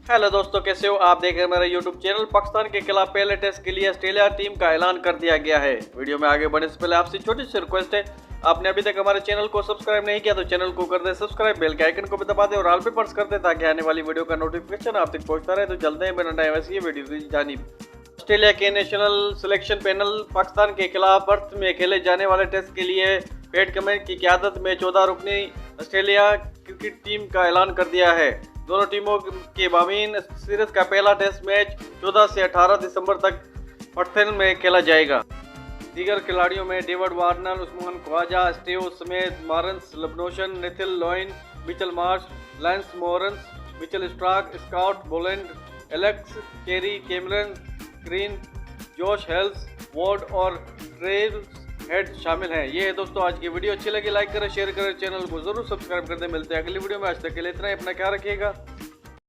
Hello दोस्तों, कैसे हो आप? देख रहे हैं मेरा यूट्यूब चैनल। पाकिस्तान के खिलाफ पहले टेस्ट के लिए ऑस्ट्रेलिया टीम का ऐलान कर दिया गया है। वीडियो में आगे बढ़ने से पहले आपसे छोटी सी रिक्वेस्ट है, आपने अभी तक हमारे चैनल को सब्सक्राइब नहीं किया तो चैनल को कर दे सब्सक्राइब, बेल के आइकन को भी दबा दे और ऑल पे प्रेस कर दे ताकि आने वाली वीडियो का नोटिफिकेशन आप तक पहुंचता रहे। तो चलते हैं बिना टाइम वैसे ये वीडियो की जानिब। ऑस्ट्रेलिया के नेशनल सिलेक्शन पैनल पाकिस्तान के खिलाफ पर्थ में खेले जाने वाले टेस्ट के लिए पैट कमिंस की क़यादत में 14 रुकनी ऑस्ट्रेलिया क्रिकेट टीम का ऐलान कर दिया है। दोनों टीमों के माबीन सीरीज का पहला टेस्ट मैच 14 से 18 दिसंबर तक पर्थ में खेला जाएगा। दीगर खिलाड़ियों में David Warner, Usman Khawaja, Steve Smith, Marnus Labuschagne, Nathan Lyon, Mitchell Marsh, Lance Morris, Mitchell Starc, Scott Boland, Alex Carey, Cameron Green, Josh Hazlewood और ट्रेल्स हेड शामिल हैं। ये है दोस्तों आज की वीडियो। अच्छी लगी लाइक करें, शेयर करें, चैनल को जरूर सब्सक्राइब कर दें। मिलते हैं अगली वीडियो में। आज तक के लिए इतना ही। अपना ख्याल रखिएगा।